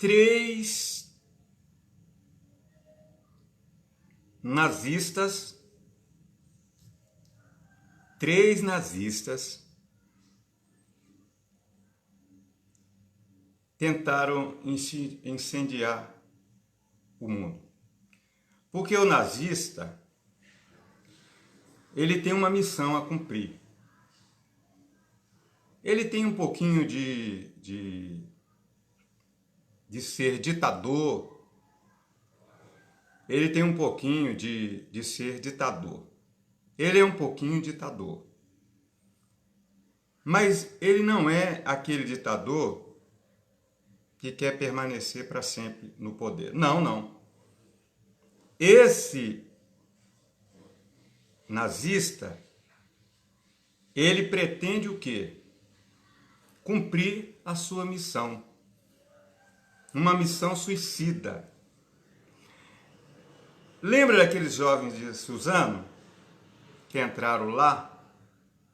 3 nazistas tentaram incendiar o mundo. Porque o nazista, ele tem uma missão a cumprir. Ele tem um pouquinho de ser ditador. Ele tem um pouquinho de ser ditador. Ele é um pouquinho ditador. Mas ele não é aquele ditador que quer permanecer para sempre no poder. Não, não. Esse nazista, ele pretende o quê? Cumprir a sua missão. Uma missão suicida. Lembra daqueles jovens de Suzano que entraram lá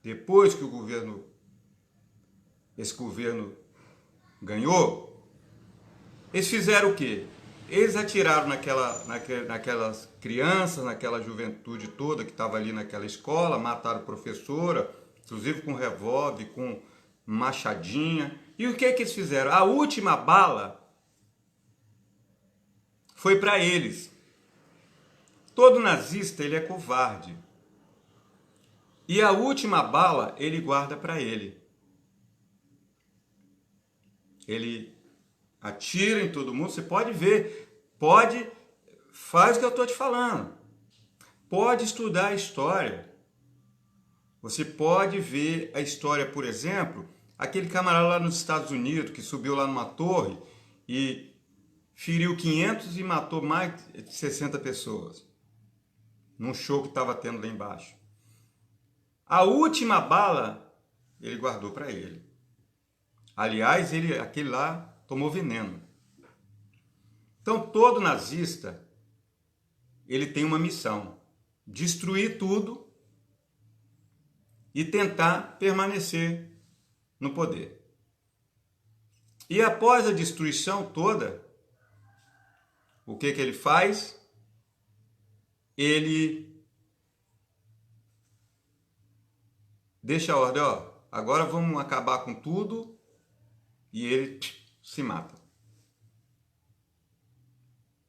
depois que esse governo ganhou? Eles fizeram o quê? Eles atiraram naquelas crianças, naquela juventude toda que estava ali naquela escola, mataram a professora, inclusive com revólver, com machadinha. E o que eles fizeram? A última bala foi para eles. Todo nazista, ele é covarde. E a última bala, ele guarda para ele. Ele atira em todo mundo, você pode ver, faz o que eu estou te falando. Pode estudar a história. Você pode ver a história, por exemplo, aquele camarada lá nos Estados Unidos que subiu lá numa torre e feriu 500 e matou mais de 60 pessoas. Num show que estava tendo lá embaixo. A última bala, ele guardou para ele. Aliás, aquele lá tomou veneno. Então, todo nazista, ele tem uma missão. Destruir tudo e tentar permanecer no poder. E após a destruição toda, o que ele faz? Ele deixa a ordem, ó, agora vamos acabar com tudo, e ele se mata.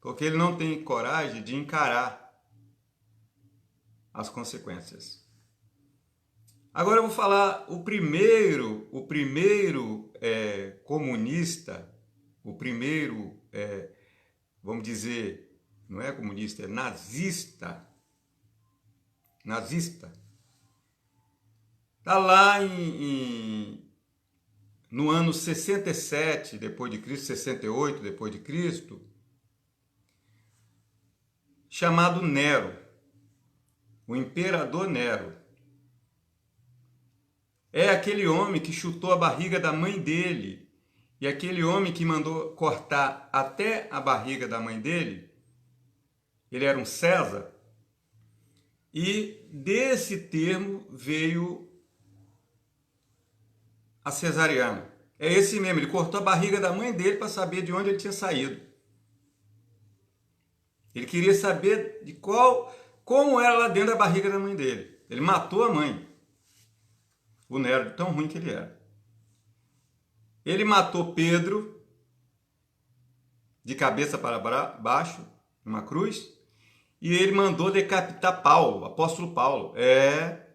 Porque ele não tem coragem de encarar as consequências. Agora eu vou falar o primeiro comunista, o primeiro, vamos dizer, não é comunista, é nazista. Nazista. Está lá no ano 67 depois de Cristo, 68 depois de Cristo, chamado Nero, o imperador Nero. É aquele homem que chutou a barriga da mãe dele, e aquele homem que mandou cortar até a barriga da mãe dele, ele era um César, e desse termo veio a cesariana. É esse mesmo, ele cortou a barriga da mãe dele para saber de onde ele tinha saído. Ele queria saber como era lá dentro da barriga da mãe dele. Ele matou a mãe. O Nero, tão ruim que ele era. Ele matou Pedro de cabeça para baixo, numa cruz, e ele mandou decapitar Paulo, apóstolo Paulo. É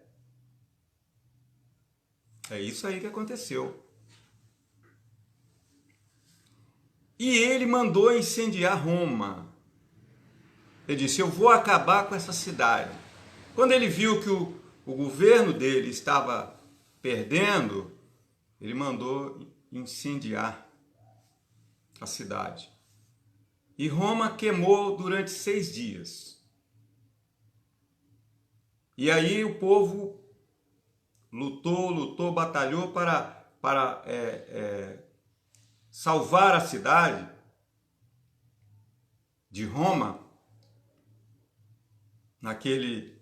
isso aí que aconteceu. E ele mandou incendiar Roma. Ele disse, eu vou acabar com essa cidade. Quando ele viu que o governo dele estava perdendo, ele mandou incendiar a cidade. E Roma queimou durante 6 dias. E aí o povo lutou, batalhou para salvar a cidade de Roma, naquele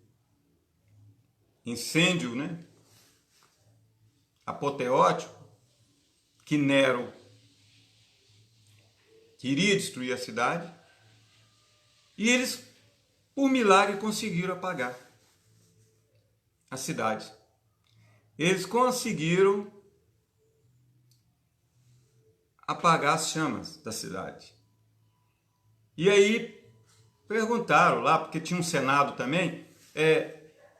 incêndio, né, apoteótico, que Nero queria destruir a cidade, e eles, por milagre, conseguiram apagar a cidade. Eles conseguiram apagar as chamas da cidade. E aí perguntaram lá, porque tinha um senado também,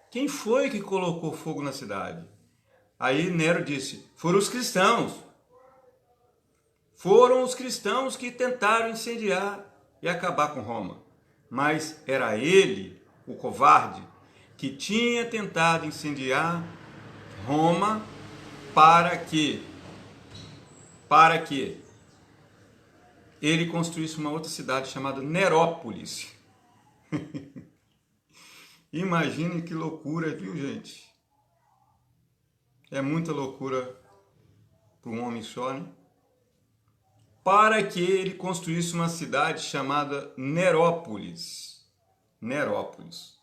quem foi que colocou fogo na cidade? Aí Nero disse, foram os cristãos. Foram os cristãos que tentaram incendiar e acabar com Roma. Mas era ele, o covarde, que tinha tentado incendiar Roma para que ele construísse uma outra cidade chamada Nerópolis. Imagine que loucura, viu, gente? É muita loucura para um homem só, né? Para que ele construísse uma cidade chamada Nerópolis. Nerópolis.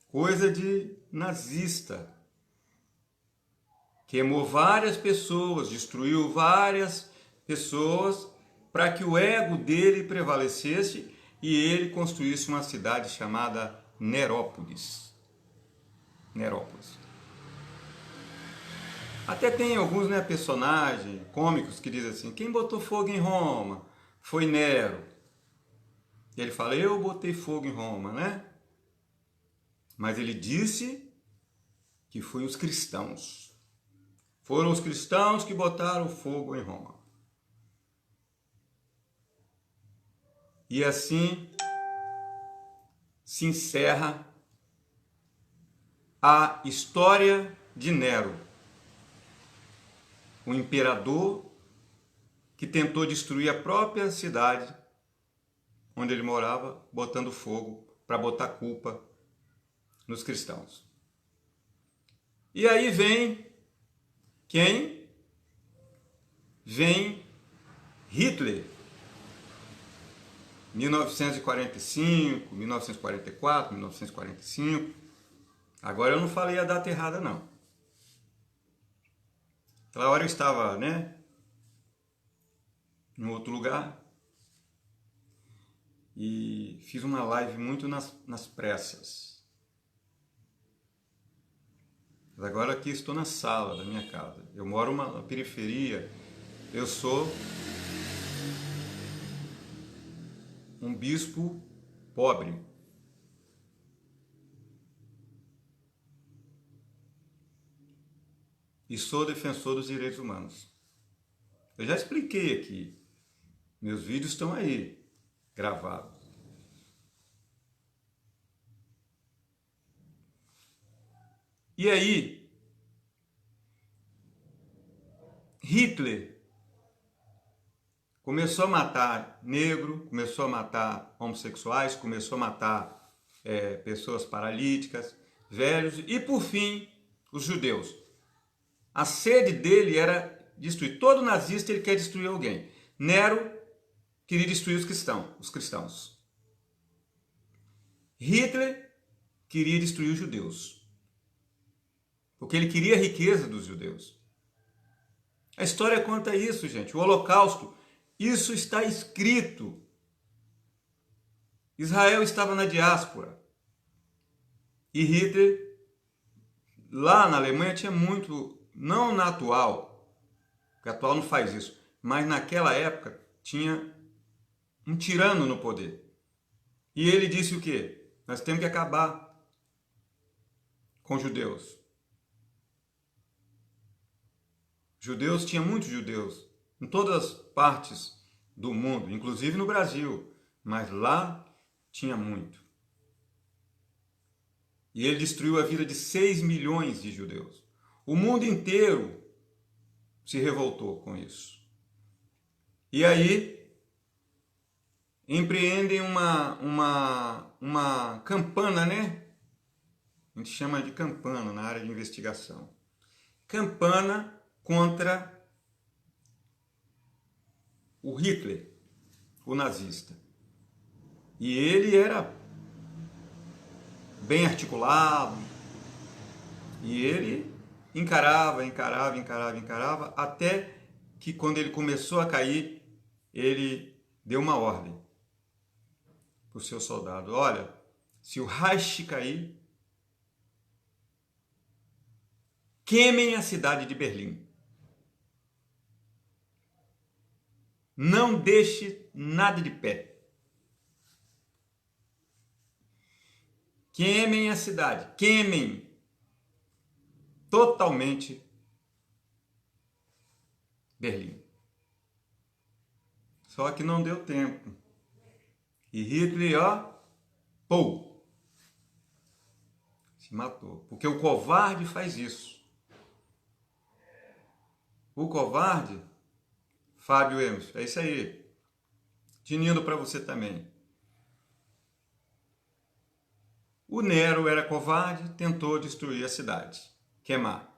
Coisa de nazista. Queimou várias pessoas, destruiu várias pessoas para que o ego dele prevalecesse e ele construísse uma cidade chamada Nerópolis. Nerópolis. Até tem alguns, né, personagens cômicos que dizem assim, quem botou fogo em Roma? Foi Nero. E ele fala, eu botei fogo em Roma, né? Mas ele disse que foi os cristãos. Foram os cristãos que botaram fogo em Roma. E assim se encerra a história de Nero, o imperador que tentou destruir a própria cidade onde ele morava, botando fogo para botar culpa nos cristãos. E aí vem quem? Vem Hitler. 1945, 1944, 1945. Agora eu não falei a data errada, não. Aquela hora eu estava, né, em outro lugar e fiz uma live muito nas pressas. Mas agora aqui estou na sala da minha casa. Eu moro na periferia. Eu sou um bispo pobre. E sou defensor dos direitos humanos. Eu já expliquei aqui. Meus vídeos estão aí, gravados. E aí, Hitler começou a matar negro, começou a matar homossexuais, começou a matar pessoas paralíticas, velhos e, por fim, os judeus. A sede dele era destruir. Todo nazista ele quer destruir alguém. Nero queria destruir os cristãos. Hitler queria destruir os judeus. Porque ele queria a riqueza dos judeus. A história conta isso, gente. O Holocausto, isso está escrito. Israel estava na diáspora. E Hitler, lá na Alemanha, tinha muito, não na atual, porque a atual não faz isso, mas naquela época tinha um tirano no poder. E ele disse o quê? Nós temos que acabar com os judeus. Judeus, tinha muitos judeus em todas as partes do mundo, inclusive no Brasil, mas lá tinha muito. E ele destruiu a vida de 6 milhões de judeus. O mundo inteiro se revoltou com isso. E aí empreendem uma campana, né? A gente chama de campana na área de investigação. Campana contra o Hitler, o nazista. E ele era bem articulado, e ele encarava, até que quando ele começou a cair, ele deu uma ordem para o seu soldado: olha, se o Reich cair, queimem a cidade de Berlim. Não deixe nada de pé. Queimem a cidade, queimem totalmente Berlim. Só que não deu tempo. E Hitler, se matou. Porque o covarde faz isso. O covarde, Fábio Emerson, é isso aí. Tinindo para você também. O Nero era covarde, tentou destruir a cidade, queimar.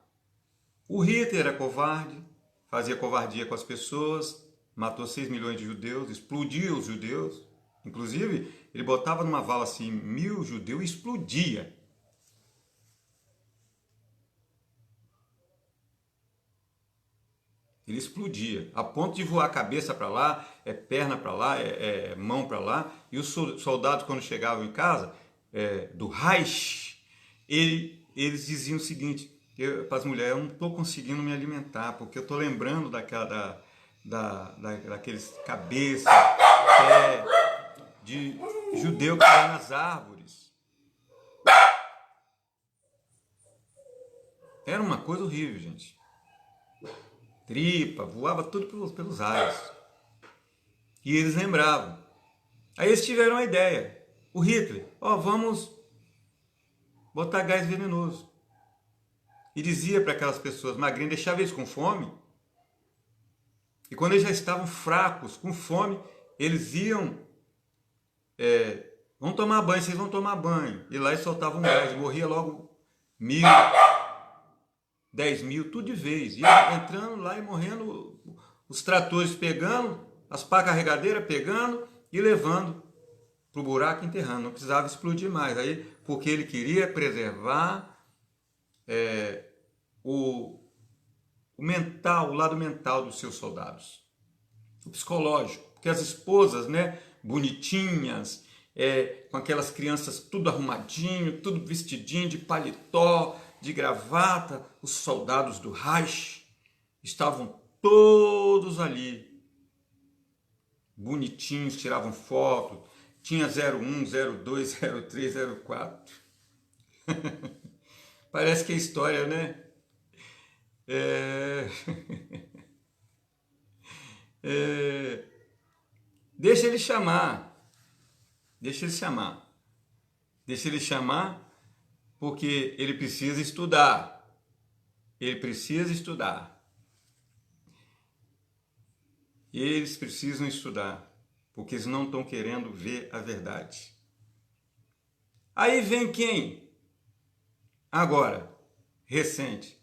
O Hitler era covarde, fazia covardia com as pessoas, matou 6 milhões de judeus, explodiu os judeus. Inclusive, ele botava numa vala assim, 1000 judeus e explodia. Ele explodia, a ponto de voar a cabeça para lá, perna para lá, mão para lá. E os soldados, quando chegavam em casa, do Reich, eles diziam o seguinte, para as mulheres: eu não estou conseguindo me alimentar, porque eu estou lembrando daqueles cabeças de judeu que vai nas árvores. Era uma coisa horrível, gente. Tripa, voava tudo pelos ares. E eles lembravam. Aí eles tiveram a ideia. O Hitler: vamos botar gás venenoso. E dizia para aquelas pessoas magrinhas, deixava eles com fome. E quando eles já estavam fracos, com fome, eles iam, vão tomar banho, vocês vão tomar banho. E lá eles soltavam gás, morria logo 1000, 10 mil, tudo de vez. Ia entrando lá e morrendo, os tratores pegando, as pá carregadeiras pegando e levando para o buraco, enterrando. Não precisava explodir mais. Aí, porque ele queria preservar o mental, o lado mental dos seus soldados. O psicológico. Porque as esposas, né, bonitinhas, com aquelas crianças tudo arrumadinho, tudo vestidinho, de paletó, de gravata, os soldados do Reich estavam todos ali, bonitinhos, tiravam foto, tinha 01, 02, 03, 04. Parece que é história, né? Deixa ele chamar, porque ele precisa estudar. Eles precisam estudar, porque eles não estão querendo ver a verdade. Aí vem quem? Agora, recente.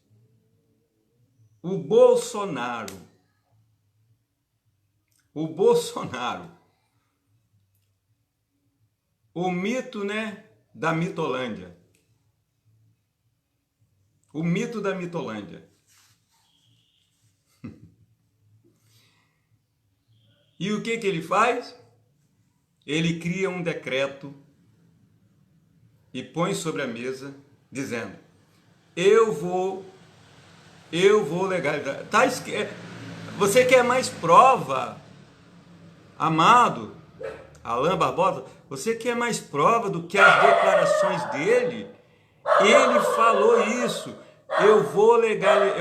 O Bolsonaro. O mito, né, da Mitolândia. O mito da Mitolândia. E o que ele faz? Ele cria um decreto e põe sobre a mesa, dizendo: eu vou legalizar. Você quer mais prova, amado Alain Barbosa? Você quer mais prova do que as declarações dele? Ele falou isso. Eu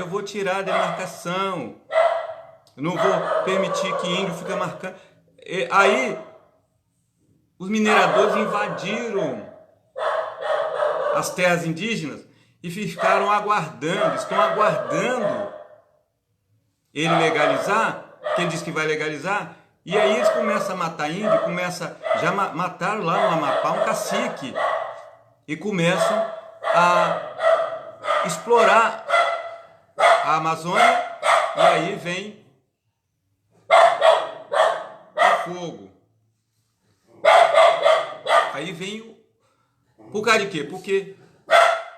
vou tirar a demarcação. Não vou permitir que índio fique marcando. Aí, os mineradores invadiram as terras indígenas e ficaram estão aguardando ele legalizar, que ele disse que vai legalizar, e aí eles começam a matar índio, já mataram lá no Amapá um cacique, e começam a explorar a Amazônia, e aí vem o fogo. Aí vem por causa de quê? Porque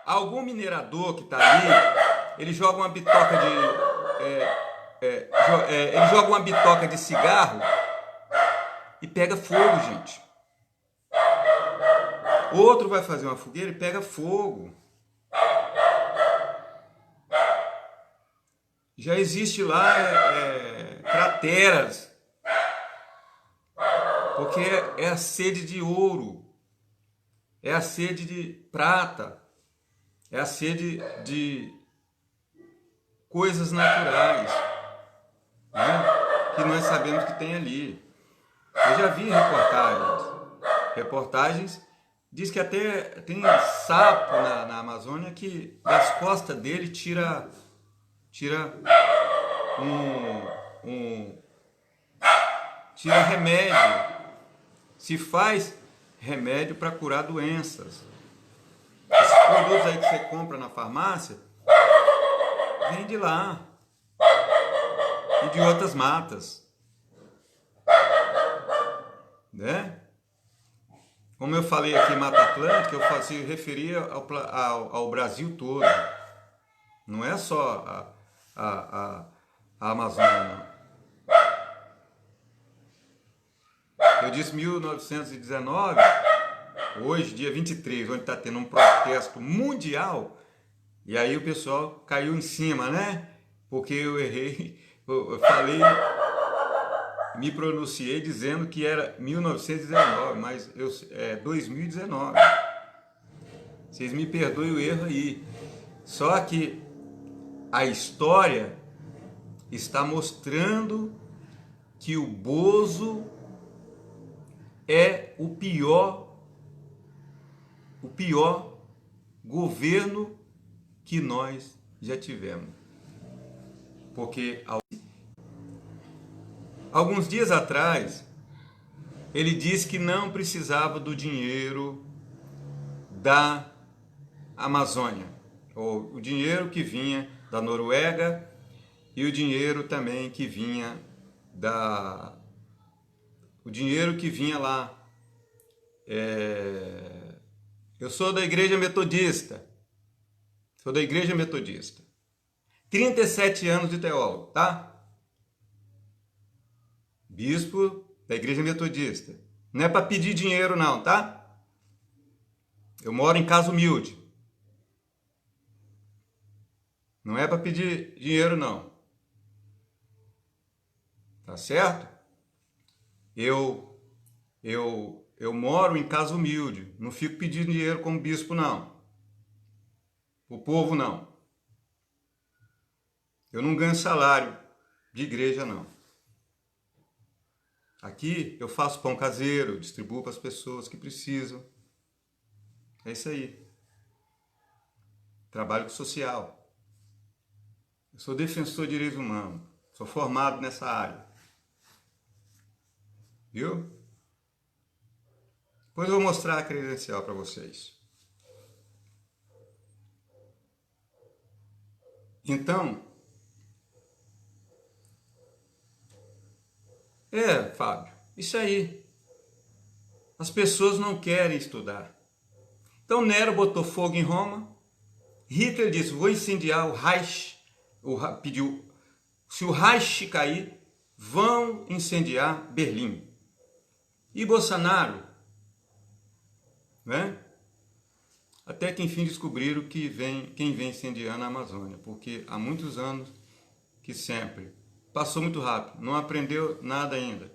algum minerador que está ali, ele joga uma bitoca de cigarro e pega fogo, gente. Outro vai fazer uma fogueira e pega fogo. Já existe lá crateras, porque é a sede de ouro, é a sede de prata, é a sede de coisas naturais, né? Que nós sabemos que tem ali. Eu já vi reportagens, diz que até tem sapo na Amazônia que das costas dele tira tira remédio, se faz remédio para curar doenças. Esses produtos aí que você compra na farmácia, vem de lá e de outras matas, né? Como eu falei aqui em Mata Atlântica, eu se referia ao Brasil todo, não é só a Amazônia, não. Eu disse 1919, hoje, dia 23, onde está tendo um protesto mundial, e aí o pessoal caiu em cima, né? Porque eu errei, eu falei, me pronunciei dizendo que era 1919, mas é 2019. Vocês me perdoem o erro aí. Só que a história está mostrando que o Bozo é o pior governo que nós já tivemos. Porque alguns dias atrás ele disse que não precisava do dinheiro da Amazônia, ou o dinheiro que vinha da Noruega e o dinheiro também que vinha lá. Eu sou da Igreja Metodista. 37 anos de teólogo, tá? Bispo da Igreja Metodista. Não é para pedir dinheiro não, tá? Eu moro em casa humilde. Não é para pedir dinheiro não. Tá certo? Eu moro em casa humilde, não fico pedindo dinheiro como bispo, não. O povo, não. Eu não ganho salário de igreja, não. Aqui eu faço pão caseiro, distribuo para as pessoas que precisam. É isso aí. Trabalho social. Eu sou defensor de direitos humanos. Sou formado nessa área. Viu? Depois eu vou mostrar a credencial para vocês. Então, Fábio, isso aí. As pessoas não querem estudar. Então Nero botou fogo em Roma. Hitler disse, vou incendiar o Reich. Pediu, se o Reich cair, vão incendiar Berlim. E Bolsonaro, né? Até que enfim descobriram que quem vem incendiando a Amazônia, porque há muitos anos que sempre passou muito rápido, não aprendeu nada ainda.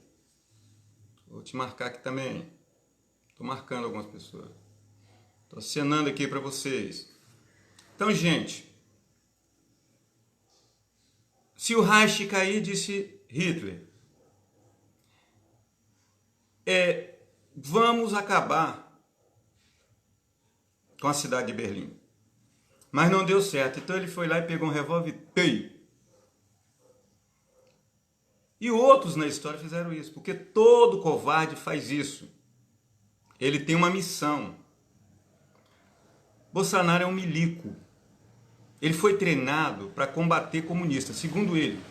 Vou te marcar aqui também. Estou marcando algumas pessoas. Estou acenando aqui para vocês. Então, gente, se o Reich cair, disse Hitler, vamos acabar com a cidade de Berlim. Mas não deu certo. Então ele foi lá e pegou um revólver e... E outros na história fizeram isso, porque todo covarde faz isso. Ele tem uma missão. Bolsonaro é um milico. Ele foi treinado para combater comunistas, segundo ele.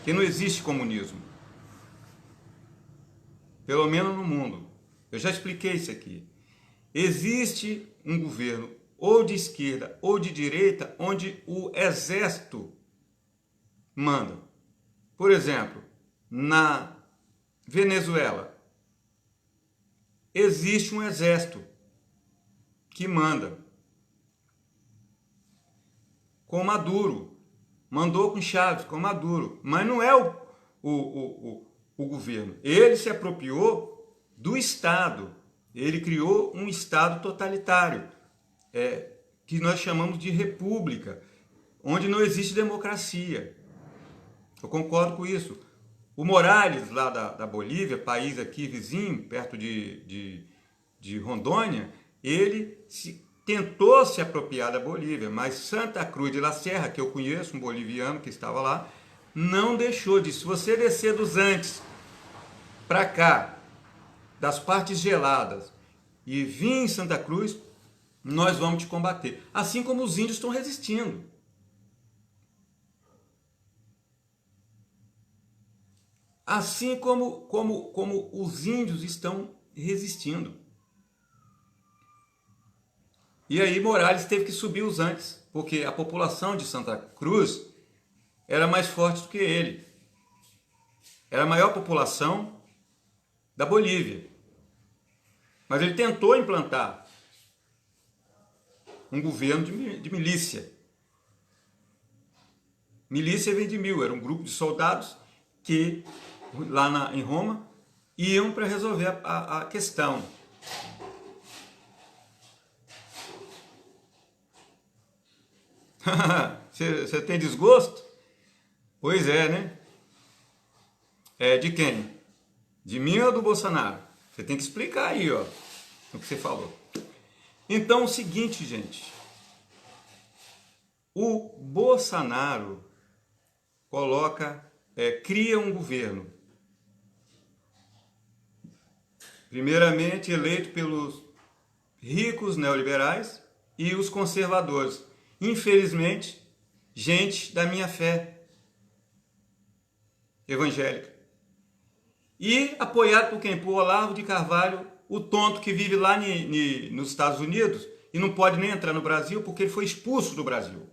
Que não existe comunismo. Pelo menos no mundo. Eu já expliquei isso aqui. Existe um governo ou de esquerda ou de direita onde o exército manda. Por exemplo, na Venezuela. Existe um exército que manda. Com Maduro. Mandou com Chávez, com Maduro. Mas não é o governo. Ele se apropriou do Estado. Ele criou um Estado totalitário, que nós chamamos de república, onde não existe democracia. Eu concordo com isso. O Morales, lá da Bolívia, país aqui vizinho, perto de Rondônia, ele tentou se apropriar da Bolívia, mas Santa Cruz de la Serra, que eu conheço, um boliviano que estava lá, não deixou disso. Se você descer dos Andes para cá, das partes geladas, e vir em Santa Cruz, nós vamos te combater. Assim como os índios estão resistindo. Assim como os índios estão resistindo. E aí Morales teve que subir os Andes, porque a população de Santa Cruz era mais forte do que ele. Era a maior população da Bolívia. Mas ele tentou implantar um governo de milícia. Milícia vem de mil, era um grupo de soldados que, lá em Roma, iam para resolver a questão. Você tem desgosto? Pois é, né? É de quem? De mim ou do Bolsonaro? Você tem que explicar aí, ó, o que você falou. Então, é o seguinte, gente. O Bolsonaro cria um governo. Primeiramente eleito pelos ricos neoliberais e os conservadores. Infelizmente, gente da minha fé evangélica. E apoiado por quem? Por Olavo de Carvalho, o tonto que vive lá nos Estados Unidos e não pode nem entrar no Brasil porque ele foi expulso do Brasil.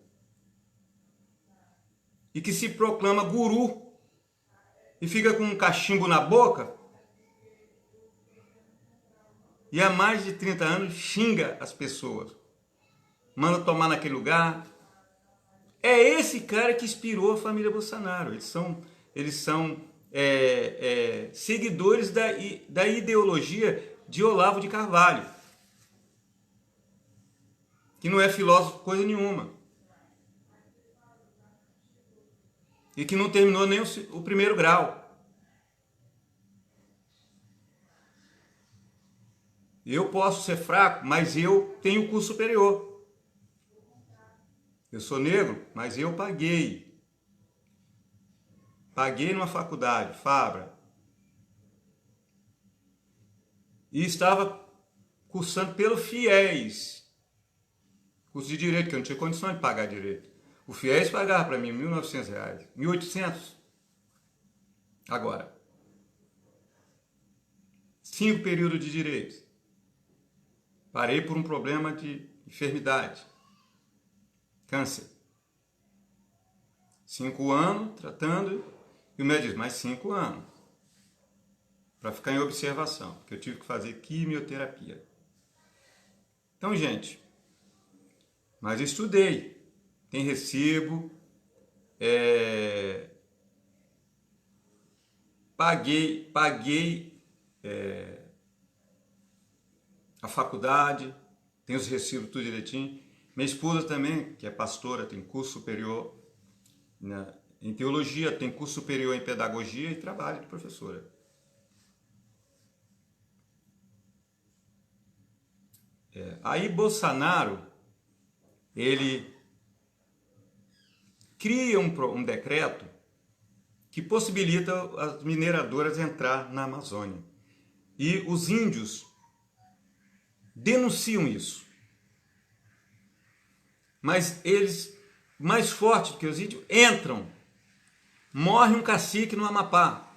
E que se proclama guru e fica com um cachimbo na boca e há mais de 30 anos xinga as pessoas. Manda tomar naquele lugar. É esse cara que inspirou a família Bolsonaro. Eles são seguidores da ideologia de Olavo de Carvalho, que não é filósofo coisa nenhuma e que não terminou nem o primeiro grau. Eu posso ser fraco, mas eu tenho curso superior. Eu sou negro, mas eu paguei. Paguei numa faculdade, Fabra. E estava cursando pelo FIES. Curso de Direito, que eu não tinha condições de pagar Direito. O FIES pagava para mim R$1.900. 1.800. Agora. 5 períodos de Direito. Parei por um problema de enfermidade. Câncer. 5 anos tratando, e o médico diz, mais 5 anos. Para ficar em observação, porque eu tive que fazer quimioterapia. Então, gente, mas eu estudei. Tem recibo, paguei a faculdade, tem os recibos tudo direitinho. Minha esposa também, que é pastora, tem curso superior em teologia, tem curso superior em pedagogia e trabalha de professora. Aí Bolsonaro, ele cria um decreto que possibilita as mineradoras entrar na Amazônia. E os índios denunciam isso. Mas eles, mais fortes do que os índios, entram. Morre um cacique no Amapá.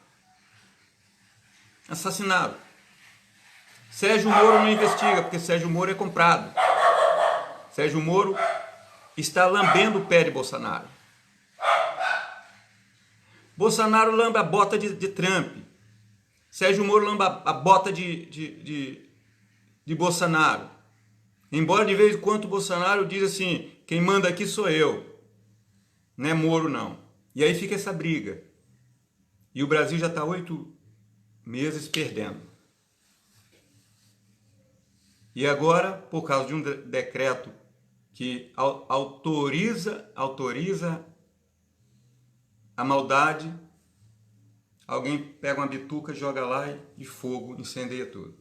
Assassinado. Sérgio Moro não investiga, porque Sérgio Moro é comprado. Sérgio Moro está lambendo o pé de Bolsonaro. Bolsonaro lambe a bota de Trump. Sérgio Moro lamba a bota de Bolsonaro. Embora de vez em quando o Bolsonaro diz assim, quem manda aqui sou eu, não é Moro não. E aí fica essa briga. E o Brasil já está 8 meses perdendo. E agora, por causa de um decreto que autoriza a maldade, alguém pega uma bituca, joga lá e fogo, incendeia tudo.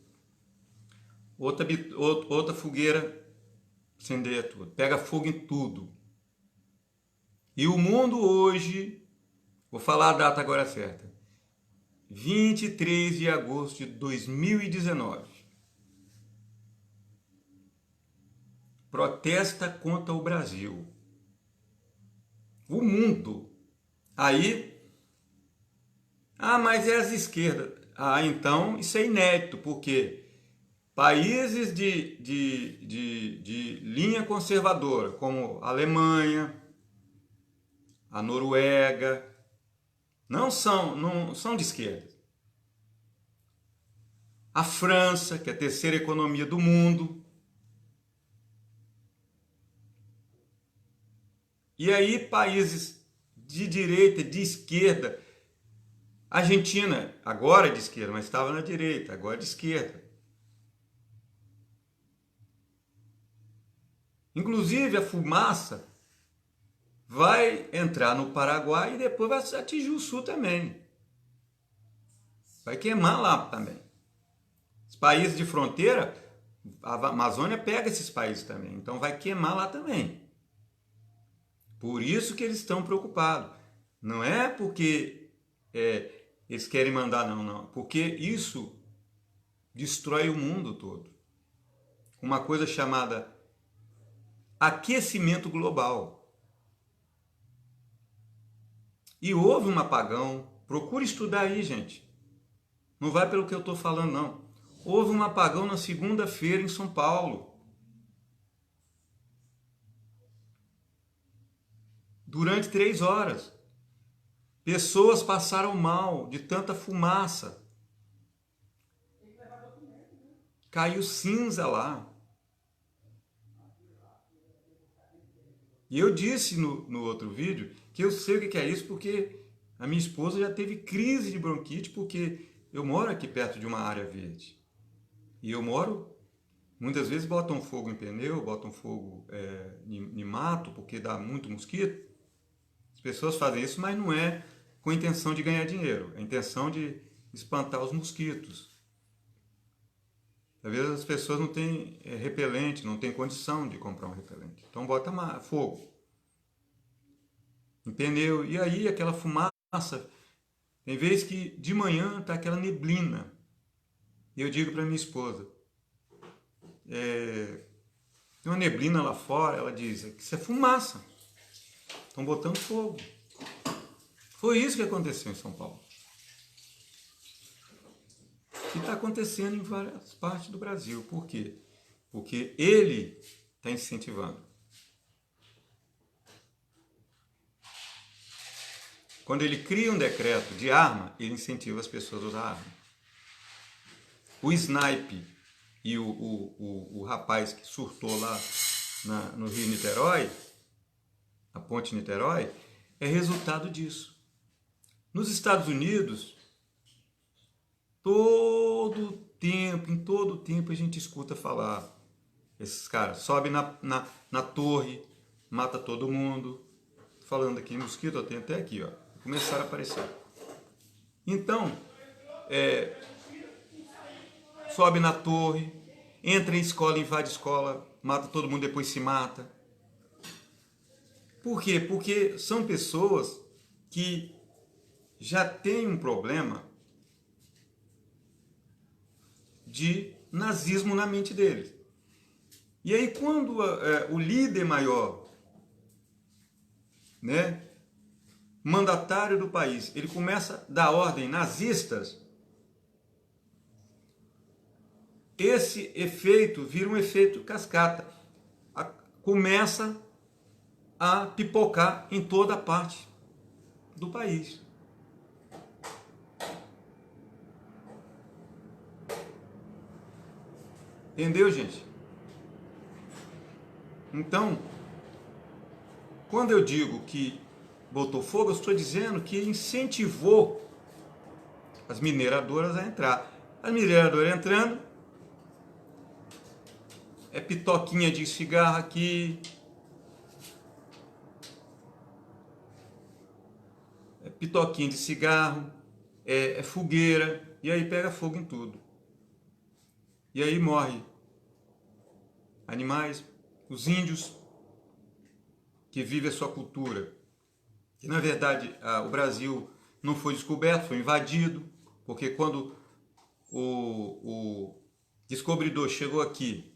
Outra fogueira, incendeia tudo. Pega fogo em tudo. E o mundo hoje, vou falar a data agora certa, 23 de agosto de 2019. Protesta contra o Brasil. O mundo. Aí, mas é as esquerdas. Então isso é inédito, porque países de linha conservadora, como a Alemanha, a Noruega, não são de esquerda. A França, que é a terceira economia do mundo. E aí países de direita, de esquerda, Argentina, agora é de esquerda, mas estava na direita, agora é de esquerda. Inclusive a fumaça vai entrar no Paraguai e depois vai atingir o sul também. Vai queimar lá também. Os países de fronteira, a Amazônia pega esses países também, então vai queimar lá também. Por isso que eles estão preocupados. Não é porque eles querem mandar, não. Porque isso destrói o mundo todo. Uma coisa chamada aquecimento global. E houve um apagão. Procure estudar aí, gente. Não vai pelo que eu estou falando, não. Houve um apagão na segunda-feira em São Paulo. Durante 3 horas. Pessoas passaram mal de tanta fumaça. Caiu cinza lá. E eu disse no outro vídeo que eu sei o que é isso porque a minha esposa já teve crise de bronquite porque eu moro aqui perto de uma área verde. E eu moro, muitas vezes botam fogo em pneu, botam fogo em mato porque dá muito mosquito. As pessoas fazem isso, mas não é com a intenção de ganhar dinheiro, é a intenção de espantar os mosquitos. Às vezes as pessoas não têm repelente, não têm condição de comprar um repelente. Então bota fogo em pneu. E aí aquela fumaça, tem vezes que de manhã está aquela neblina. E eu digo para minha esposa, tem uma neblina lá fora, ela diz, isso é fumaça. Estão botando fogo. Foi isso que aconteceu em São Paulo. E está acontecendo em várias partes do Brasil. Por quê? Porque ele está incentivando. Quando ele cria um decreto de arma, ele incentiva as pessoas a usar arma. O snipe e o rapaz que surtou lá no Rio Niterói, na Ponte Niterói, é resultado disso. Nos Estados Unidos, em todo tempo a gente escuta falar, esses caras sobem na torre, mata todo mundo. Falando aqui em mosquito, eu tenho até aqui, ó, começaram a aparecer. Então, sobe na torre, entra em escola, invade escola, mata todo mundo, depois se mata. Por quê? Porque são pessoas que já têm um problema de nazismo na mente deles. E aí quando o líder maior, né, mandatário do país, ele começa a dar ordem nazistas, esse efeito vira um efeito cascata. Começa a pipocar em toda a parte do país. Entendeu, gente? Então, quando eu digo que botou fogo, eu estou dizendo que incentivou as mineradoras a entrar. As mineradoras entrando, é pitoquinha de cigarro aqui, é pitoquinha de cigarro, é fogueira, e aí pega fogo em tudo. E aí morre animais, os índios que vivem a sua cultura. E na verdade o Brasil não foi descoberto, foi invadido, porque quando o descobridor chegou aqui,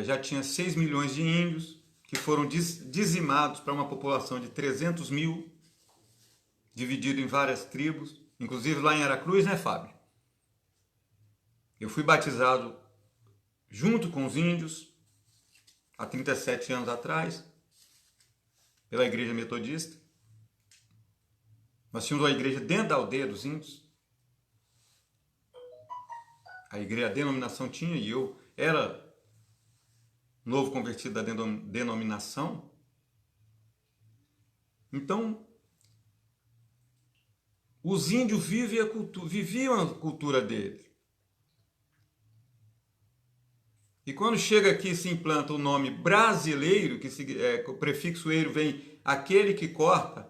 já tinha 6 milhões de índios que foram dizimados para uma população de 300 mil, dividido em várias tribos, inclusive lá em Aracruz, né, Fábio? Eu fui batizado junto com os índios, há 37 anos atrás, pela igreja metodista. Nós tínhamos uma igreja dentro da aldeia dos índios. A igreja, a denominação tinha, e eu era novo convertido da denominação. Então, os índios viviam a cultura deles. E quando chega aqui se implanta o nome brasileiro, o prefixo eiro vem aquele que corta,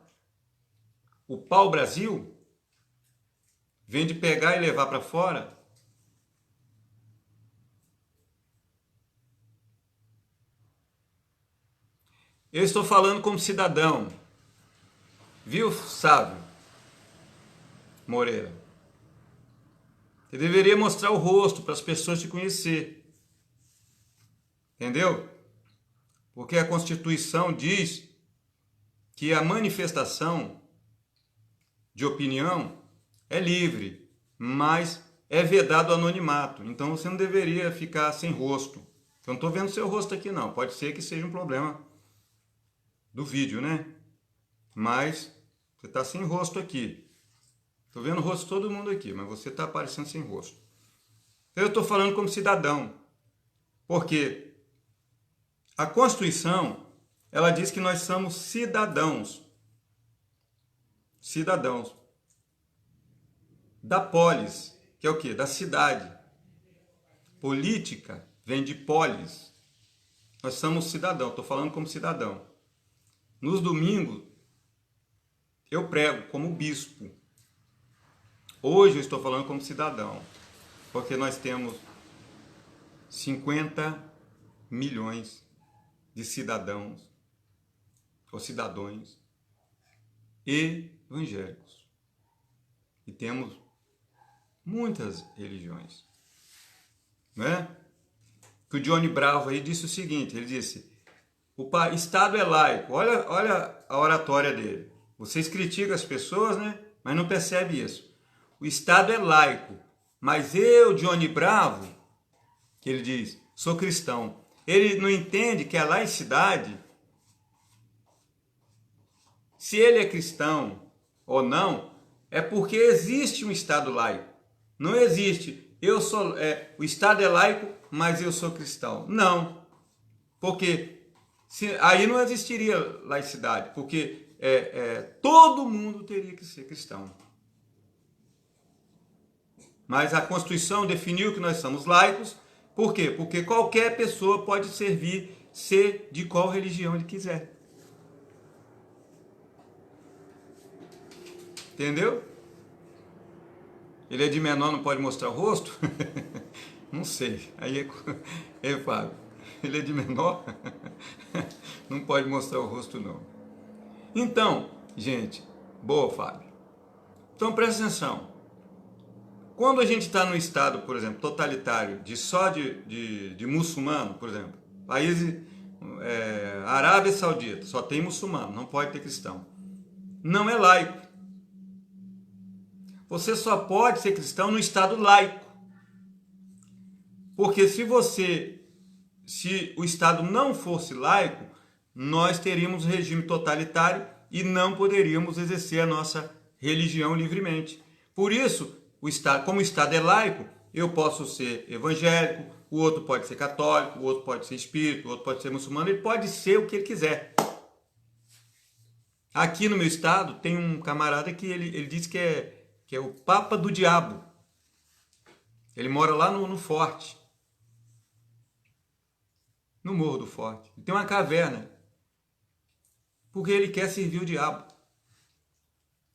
o pau-brasil, vem de pegar e levar para fora. Eu estou falando como cidadão, viu, sábio Moreira? Você deveria mostrar o rosto para as pessoas te conhecer. Entendeu? Porque a Constituição diz que a manifestação de opinião é livre, mas é vedado o anonimato. Então você não deveria ficar sem rosto. Eu não estou vendo seu rosto aqui não. Pode ser que seja um problema do vídeo, né? Mas você está sem rosto aqui. Estou vendo o rosto de todo mundo aqui, mas você está aparecendo sem rosto. Então eu estou falando como cidadão. Porque a Constituição, ela diz que nós somos cidadãos. Cidadãos. Da polis, que é o quê? Da cidade. Política vem de polis. Nós somos cidadãos, estou falando como cidadão. Nos domingos, eu prego como bispo. Hoje eu estou falando como cidadão, porque nós temos 50 milhões de cidadãos ou cidadãos evangélicos. E temos muitas religiões. Não é? Que o Johnny Bravo aí disse o seguinte, ele disse, o Estado é laico. Olha a oratória dele. Vocês criticam as pessoas, né? Mas não percebe isso. O Estado é laico, mas eu, Johnny Bravo, que ele diz, sou cristão. Ele não entende que a laicidade, se ele é cristão ou não, é porque existe um Estado laico. Não existe, o Estado é laico, mas eu sou cristão. Não, porque aí não existiria laicidade, porque todo mundo teria que ser cristão. Mas a Constituição definiu que nós somos laicos. Por quê? Porque qualquer pessoa pode ser de qual religião ele quiser. Entendeu? Ele é de menor, não pode mostrar o rosto? Não sei. Aí Fábio, ele é de menor? Não pode mostrar o rosto, não. Então, gente, boa, Fábio. Então, presta atenção. Quando a gente está num estado, por exemplo, totalitário, só de muçulmano, por exemplo, país Arábia Saudita, só tem muçulmano, não pode ter cristão. Não é laico. Você só pode ser cristão no estado laico. Porque se o estado não fosse laico, nós teríamos regime totalitário e não poderíamos exercer a nossa religião livremente. Por isso, como o Estado é laico, eu posso ser evangélico, o outro pode ser católico, o outro pode ser espírita, o outro pode ser muçulmano, ele pode ser o que ele quiser. Aqui no meu estado tem um camarada que ele diz que é o Papa do Diabo. Ele mora lá no Forte, no Morro do Forte. Tem uma caverna, porque ele quer servir o diabo.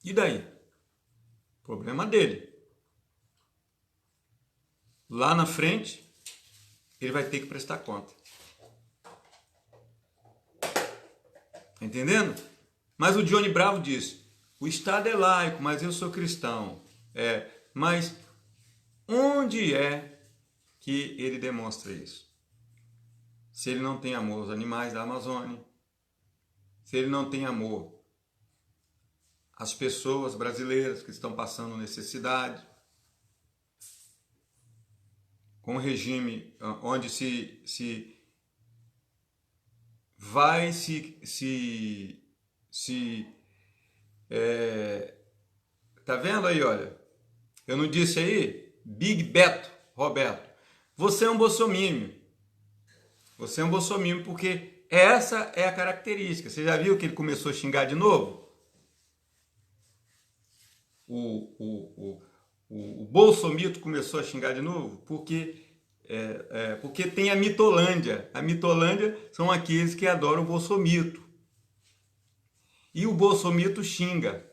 E daí? Problema dele. Lá na frente, ele vai ter que prestar conta. Entendendo? Mas o Johnny Bravo diz, o Estado é laico, mas eu sou cristão. Mas onde é que ele demonstra isso? Se ele não tem amor aos animais da Amazônia, se ele não tem amor às pessoas brasileiras que estão passando necessidade, com um regime onde tá vendo aí, olha, eu não disse aí, Big Beto, Roberto, você é um bolsominion, porque essa é a característica. Você já viu que ele começou a xingar de novo? O bolsomito começou a xingar de novo porque tem a mitolândia. A mitolândia são aqueles que adoram o bolsomito. E o bolsomito xinga.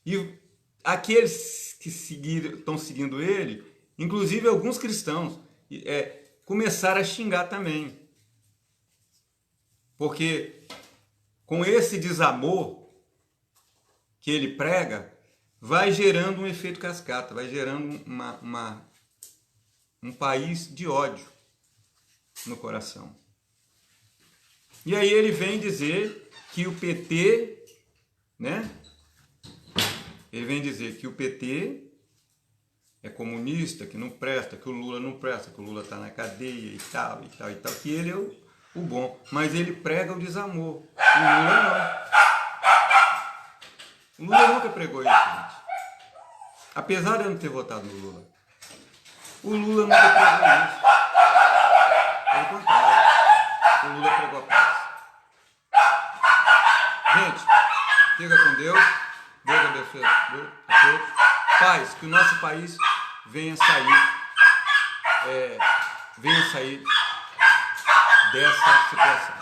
E aqueles que estão seguindo ele, inclusive alguns cristãos, começaram a xingar também. Porque com esse desamor que ele prega, vai gerando um efeito cascata, vai gerando um país de ódio no coração. E aí ele vem dizer que o PT, né? Ele vem dizer que o PT é comunista, que não presta, que o Lula não presta, que o Lula está na cadeia e tal, que ele é o bom. Mas ele prega o desamor. O Lula não. O Lula nunca pregou isso, gente. Apesar de eu não ter votado no Lula. O Lula nunca pregou isso. Pelo contrário. O Lula pregou a paz. Gente, fica com Deus. Deus abençoe a todos. Paz, que o nosso país venha sair dessa situação.